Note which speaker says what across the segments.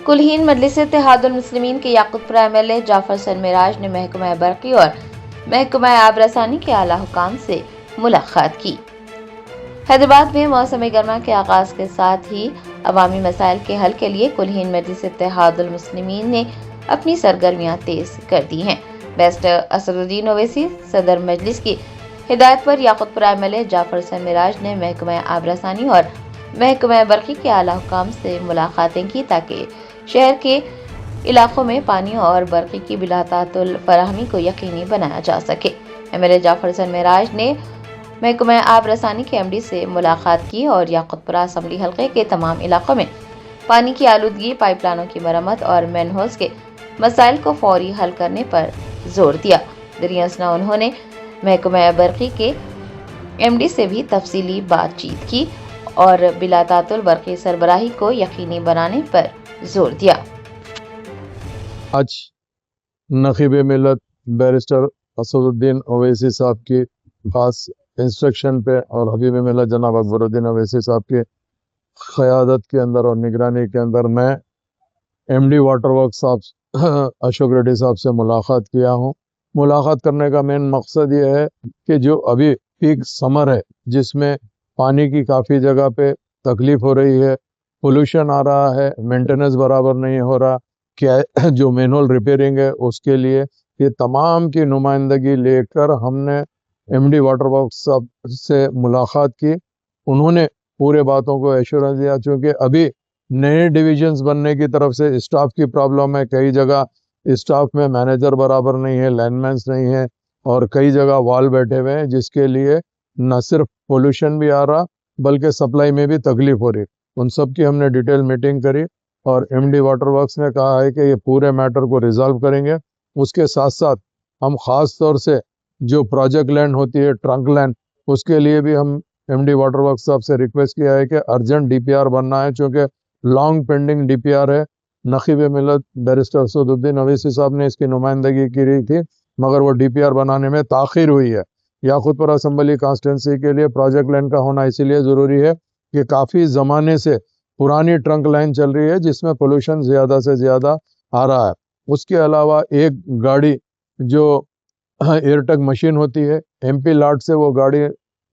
Speaker 1: कुलहीन मजलिस इत्तेहादुल मुस्लिमीन के याकूतपुरा एमएलए जाफर सरमेराज ने महकमा बरकी और महकमा आबरसानी के आला हुकाम से मुलाकात की। हैदराबाद में मौसम गर्मा के आगाज के साथ ही अवामी मसाइल के हल के लिए कुलहीन मजलिस इत्तेहादुल मुस्लिमीन ने अपनी सरगर्मियां तेज कर दी हैं। बेस्ट असदुद्दीन ओवैसी सदर मजलिस की हिदायत पर याकूतपुरा एमएलए जाफर सरमेराज ने महकमा आबरसानी और महकमा बरकी के आला हुकाम से मुलाकातें की ताकि शहर के इलाकों में पानी और बरकी की बिलातातुल फराहमी को यकीनी बनाया जा सके। एमएलए जाफर सरमेराज ने महकमा आबरसानी के एमडी से मुलाकात की और याकूतपुरा असम्बली हल्के के तमाम इलाकों में पानी की आलूदगी, पाइपलाइनों की मरम्मत और मैनहोल्स के मसाइल को फौरी हल करने पर जोर दिया। दरियासना उन्होंने महकमा बरकी के एमडी से भी तफसीली बातचीत की और बिलातातुल बरकी सरबराही को यकीनी बनाने पर जोर दिया।
Speaker 2: आज नखीब मिल्लत बैरिस्टर असदुद्दीन ओवैसी साहब की खास इंस्ट्रक्शन पे और हबीब मिल्लत जनाब अकबरुद्दीन ओवैसी साहब की क़यादत के अंदर और निगरानी के अंदर मैं एमडी वाटर वर्क साहब अशोक रेड्डी साहब से मुलाकात किया हूँ। मुलाकात करने का मेन मकसद ये है कि जो अभी पीक समर है जिसमें पानी की काफ़ी जगह पे तकलीफ हो रही है, पोल्यूशन आ रहा है, मेंटेनेंस बराबर नहीं हो रहा, क्या जो मैनुअल रिपेयरिंग है उसके लिए ये तमाम की नुमाइंदगी लेकर हमने एमडी वाटर वर्क्स साहब से मुलाकात की। उन्होंने पूरे बातों को एश्योरेंस दिया क्योंकि अभी नए डिविजन्स बनने की तरफ से स्टाफ की प्रॉब्लम है। कई जगह स्टाफ में मैनेजर बराबर नहीं है, लाइनमैन्स नहीं है और कई जगह वाल बैठे हुए हैं जिसके लिए न सिर्फ पोल्यूशन भी आ रहा बल्कि सप्लाई में भी तकलीफ हो रही। उन सब की हमने डिटेल मीटिंग करी और एमडी वाटर वर्क्स ने कहा है कि ये पूरे मैटर को रिजॉल्व करेंगे। उसके साथ साथ हम ख़ास तौर से जो प्रोजेक्ट लैंड होती है, ट्रंक लैंड, उसके लिए भी हम एमडी वाटर वर्क्स साहब से रिक्वेस्ट किया है कि अर्जेंट डीपीआर बनना है क्योंकि लॉन्ग पेंडिंग डीपीआर है। नखीब मिल्लत बैरिस्टर असदुद्दीन ओवैसी साहब ने इसकी नुमाइंदगी की रही थी मगर वो डीपीआर बनाने में ताख़ीर हुई है। याकूतपुरा असम्बली कॉन्स्टिट्यूंसी के लिए प्रोजेक्ट लाइन का होना इसीलिए ज़रूरी है कि काफ़ी ज़माने से पुरानी ट्रंक लाइन चल रही है जिसमें पोल्यूशन ज़्यादा से ज़्यादा आ रहा है। उसके अलावा एक गाड़ी जो एयरटग मशीन होती है, एमपी लाट से वो गाड़ी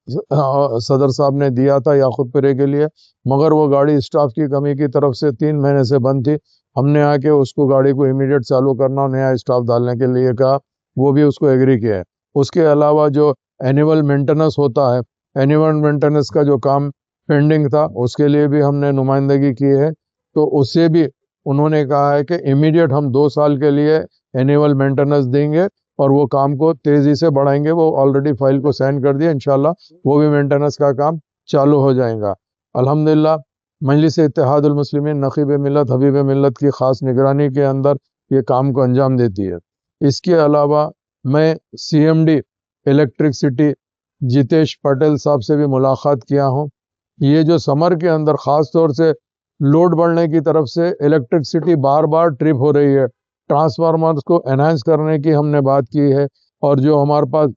Speaker 2: सदर साहब ने दिया था याकूतपुरे के लिए मगर वो गाड़ी स्टाफ की कमी की तरफ से 3 महीने से बंद थी। हमने आके उसको गाड़ी को इमीडिएट चालू करना और नया स्टाफ डालने के लिए कहा, वो भी उसको एग्री किया है। उसके अलावा जो एनुअल मेंटेनेंस होता है, एनुअल मेंटेनेंस का जो काम पेंडिंग था उसके लिए भी हमने नुमाइंदगी की है तो उससे भी उन्होंने कहा है कि इमीडिएट हम 2 साल के लिए एनुअल मेंटेनेंस देंगे और वो काम को तेज़ी से बढ़ाएंगे। वो ऑलरेडी फाइल को साइन कर दिया, इंशाल्लाह वो भी मेंटेनेंस का काम चालू हो जाएगा। अल्हम्दुलिल्लाह मजलिस इत्तेहादुल मुस्लिमीन नखीब मिल्लत हबीब मिल्लत की ख़ास निगरानी के अंदर ये काम को अंजाम देती है। इसके अलावा मैं सीएमडी इलेक्ट्रिसिटी जितेश पटेल साहब से भी मुलाकात किया हूँ। ये जो समर के अंदर ख़ास तौर से लोड बढ़ने की तरफ से इलेक्ट्रिसिटी बार बार ट्रिप हो रही है, ट्रांसफार्मर्स को एनहांस करने की हमने बात की है और जो हमारे पास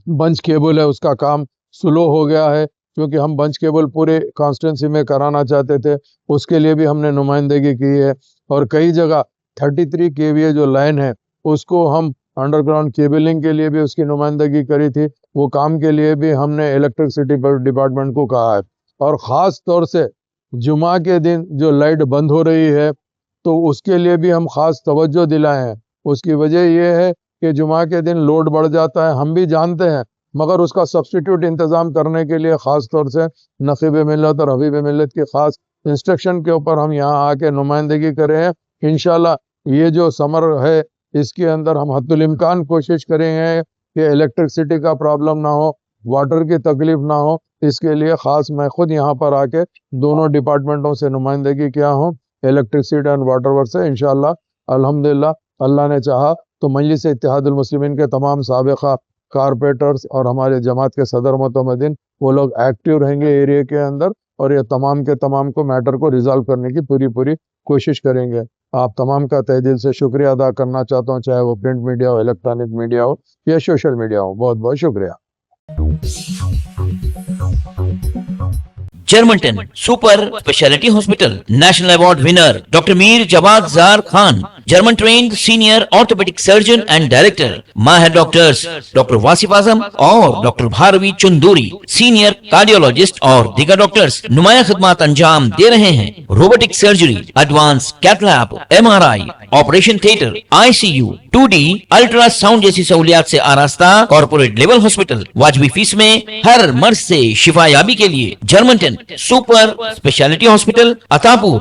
Speaker 2: बंच केबल है उसका काम स्लो हो गया है क्योंकि हम बंच केबल पूरे कॉन्स्टिट्यूंसी में कराना चाहते थे, उसके लिए भी हमने नुमाइंदगी की है। और कई जगह 33 केवीए जो लाइन है उसको हम अंडरग्राउंड केबलिंग के लिए भी उसकी नुमाइंदगी करी थी, वो काम के लिए भी हमने इलेक्ट्रिसिटी डिपार्टमेंट को कहा है। और ख़ास तौर से जुमा के दिन जो लाइट बंद हो रही है तो उसके लिए भी हम ख़ास तवज्जो दिलाए हैं। उसकी वजह यह है कि जुमा के दिन लोड बढ़ जाता है, हम भी जानते हैं, मगर उसका सब्स्टिट्यूट इंतज़ाम करने के लिए ख़ास तौर से नखीब मिल्लत और हबीब मिल्लत की ख़ास इंस्ट्रक्शन के ऊपर हम यहाँ आके नुमाइंदगी कर रहे हैं। इंशाल्लाह ये जो समर है इसके अंदर हम हद्दुल इम्कान कोशिश करेंगे कि इलेक्ट्रिसिटी का प्रॉब्लम ना हो, वाटर की तकलीफ ना हो। इसके लिए ख़ास मैं खुद यहाँ पर आके दोनों डिपार्टमेंटों से नुमाइंदगी किया हूँ, इलेक्ट्रिसिटी एंड वाटर वर्क से। इंशाल्लाह अल्हम्दुलिल्लाह अल्लाह ने चाहा तो मजलिस इत्तेहादुल मुस्लिमीन के तमाम साबिक़ा कारपोरेटर्स और हमारे जमात के सदर मोतमदीन वो लोग एक्टिव रहेंगे एरिया के अंदर और ये तमाम के तमाम को मैटर को रिजॉल्व करने की पूरी कोशिश करेंगे। आप तमाम का तहे दिल से शुक्रिया अदा करना चाहता हूँ, चाहे वो प्रिंट मीडिया हो, इलेक्ट्रॉनिक मीडिया हो या सोशल मीडिया हो। बहुत बहुत शुक्रिया।
Speaker 3: Germantown Super Speciality Hospital. National Award winner Dr. Mir Jawad Zar Khan, German trained senior orthopedic surgeon and director. Mahir doctors Dr. Wasif Azam और Dr. Bharvi Chunduri, senior cardiologist और दीगर doctors नुमाया खिदमत अंजाम दे रहे हैं. Robotic surgery, advance cath lab, MRI, operation theatre, ICU, 2D ultrasound जैसी सहूलियात से आरास्ता कॉर्पोरेट लेवल हॉस्पिटल. वाजबी फीस में हर मर्ज से शिफायाबी के लिए Germanten super speciality hospital, Attapur,